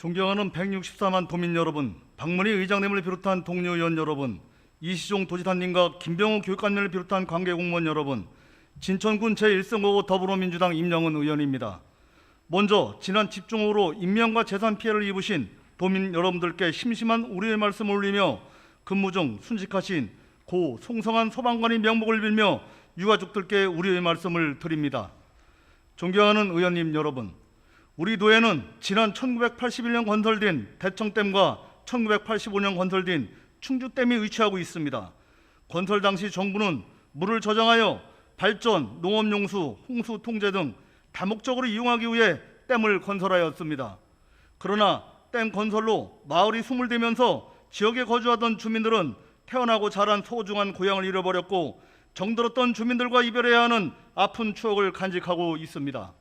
존경하는 164만 도민 여러분, 박문희 의장님을 비롯한 동료 의원 여러분, 이시종 도지사님과 김병호 교육감님을 비롯한 관계공무원 여러분, 진천군 제1선거구 더불어민주당 임영은 의원입니다. 먼저 지난 집중호우로 인명과 재산 피해를 입으신 도민 여러분들께 심심한 우리의 말씀을 올리며 근무 중 순직하신 고 송성한 소방관의 명복을 빌며 유가족들께 우리의 말씀을 드립니다. 존경하는 의원님 여러분, 우리 도에는 지난 1981년 건설된 대청댐과 1985년 건설된 충주댐이 위치하고 있습니다. 건설 당시 정부는 물을 저장하여 발전, 농업용수, 홍수 통제 등 다목적으로 이용하기 위해 댐을 건설하였습니다. 그러나 댐 건설로 마을이 수몰되면서 지역에 거주하던 주민들은 태어나고 자란 소중한 고향을 잃어버렸고 정들었던 주민들과 이별해야 하는 아픈 추억을 간직하고 있습니다.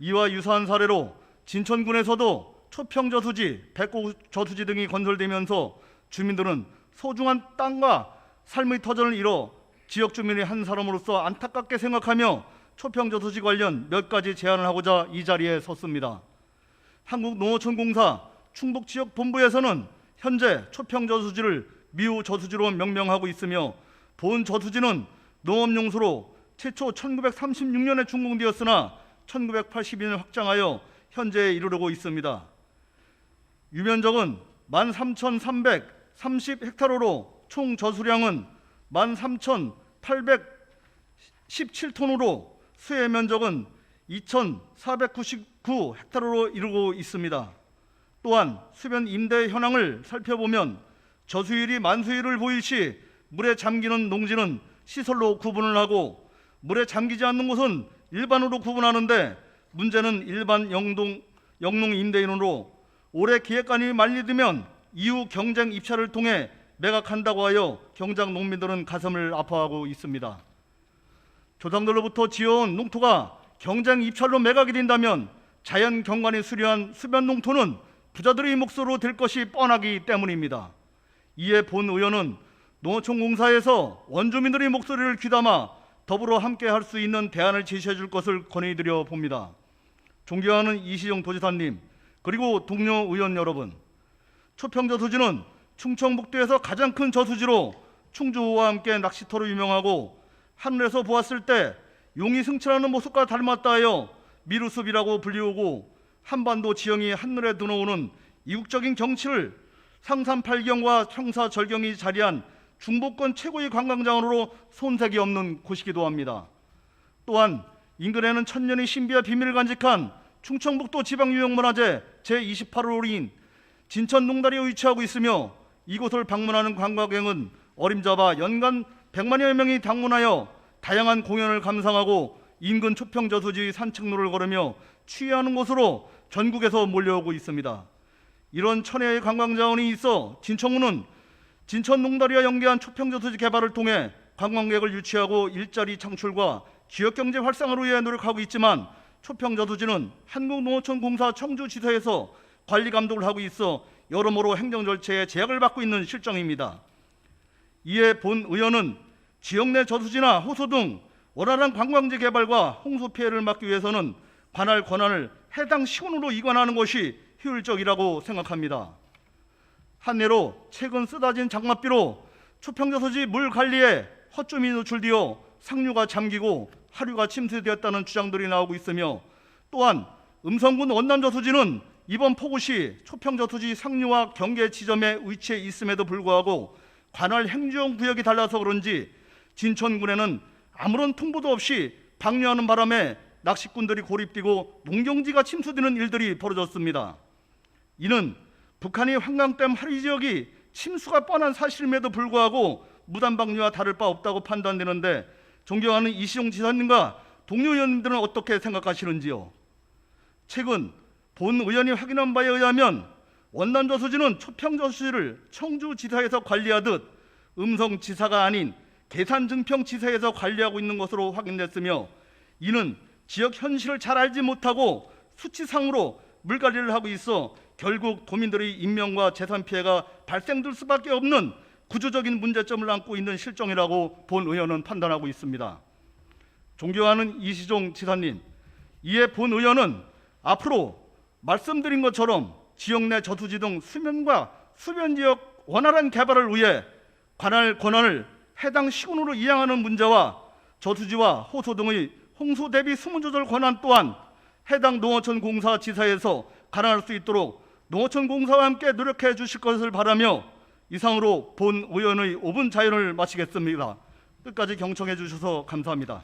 이와 유사한 사례로 진천군에서도 초평저수지, 백곡저수지 등이 건설되면서 주민들은 소중한 땅과 삶의 터전을 잃어 지역 주민의 한 사람으로서 안타깝게 생각하며 초평저수지 관련 몇 가지 제안을 하고자 이 자리에 섰습니다. 한국농어촌공사 충북지역본부에서는 현재 초평저수지를 미우저수지로 명명하고 있으며 본 저수지는 농업용수로 최초 1936년에 준공되었으나 1982년에 확장하여 현재에 이르르고 있습니다. 유면적은 13,330헥타르로 총 저수량은 13,817톤으로 수해 면적은 2,499헥타르로 이르고 있습니다. 또한 수변 임대 현황을 살펴보면 저수율이 만수율을 보일 시 물에 잠기는 농지는 시설로 구분을 하고 물에 잠기지 않는 곳은 일반으로 구분하는데 문제는 일반 영농 임대인으로 올해 기획안이 만리되면 이후 경쟁 입찰을 통해 매각한다고 하여 경장 농민들은 가슴을 아파하고 있습니다. 조상들로부터 지어온 농토가 경쟁 입찰로 매각이 된다면 자연 경관이 수려한 수변 농토는 부자들의 몫으로 될 것이 뻔하기 때문입니다. 이에 본 의원은 농어촌공사에서 원주민들의 목소리를 귀담아 더불어 함께 할 수 있는 대안을 제시해 줄 것을 건의드려 봅니다. 존경하는 이시종 도지사님, 그리고 동료 의원 여러분, 초평저수지는 충청북도에서 가장 큰 저수지로 충주호와 함께 낚시터로 유명하고 하늘에서 보았을 때 용이 승천하는 모습과 닮았다 하여 미루숲이라고 불리우고 한반도 지형이 한눈에 들어오는 이국적인 경치를 상산팔경과 청사절경이 자리한 중부권 최고의 관광장으로 손색이 없는 곳이기도 합니다. 또한 인근에는 천년의 신비와 비밀을 간직한 충청북도 지방유형문화재 제28호인 진천농다리에 위치하고 있으며 이곳을 방문하는 관광객은 어림잡아 연간 100만여 명이 방문하여 다양한 공연을 감상하고 인근 초평저수지 산책로를 걸으며 취하는 곳으로 전국에서 몰려오고 있습니다. 이런 천혜의 관광자원이 있어 진천구는 진천농다리와 연계한 초평저수지 개발을 통해 관광객을 유치하고 일자리 창출과 지역경제 활성화를 위해 노력하고 있지만 초평저수지는 한국농어촌공사 청주지사에서 관리 감독을 하고 있어 여러모로 행정 절차에 제약을 받고 있는 실정입니다. 이에 본 의원은 지역 내 저수지나 호수 등 원활한 관광지 개발과 홍수 피해를 막기 위해서는 관할 권한을 해당 시군으로 이관하는 것이 효율적이라고 생각합니다. 한 예로 최근 쏟아진 장맛비로 초평저수지 물 관리에 허점이 노출되어 상류가 잠기고 하류가 침수되었다는 주장들이 나오고 있으며 또한 음성군 원남저수지는 이번 폭우 시 초평저수지 상류와 경계 지점에 위치해 있음에도 불구하고 관할 행정 구역이 달라서 그런지 진천군에는 아무런 통보도 없이 방류하는 바람에 낚시꾼들이 고립되고 농경지가 침수되는 일들이 벌어졌습니다. 이는 북한이 환강댐 하류 지역이 침수가 뻔한 사실임에도 불구하고 무단 방류와 다를 바 없다고 판단되는데 존경하는 이시종 지사님과 동료 의원님들은 어떻게 생각하시는지요? 최근 본 의원이 확인한 바에 의하면 원남저수지는 초평저수지를 청주지사에서 관리하듯 음성지사가 아닌 계산증평지사에서 관리하고 있는 것으로 확인됐으며 이는 지역 현실을 잘 알지 못하고 수치상으로 물관리를 하고 있어 결국 도민들의 인명과 재산 피해가 발생될 수밖에 없는 구조적인 문제점을 안고 있는 실정이라고 본 의원은 판단하고 있습니다. 존경하는 이시종 지사님, 이에 본 의원은 앞으로 말씀드린 것처럼 지역 내 저수지 등 수면과 수변 지역 원활한 개발을 위해 관할 권한을 해당 시군으로 이양하는 문제와 저수지와 호수 등의 홍수 대비 수문 조절 권한 또한 해당 농어촌 공사 지사에서 관할할 수 있도록 농어촌 공사와 함께 노력해 주실 것을 바라며 이상으로 본 의원의 5분 자연을 마치겠습니다. 끝까지 경청해 주셔서 감사합니다.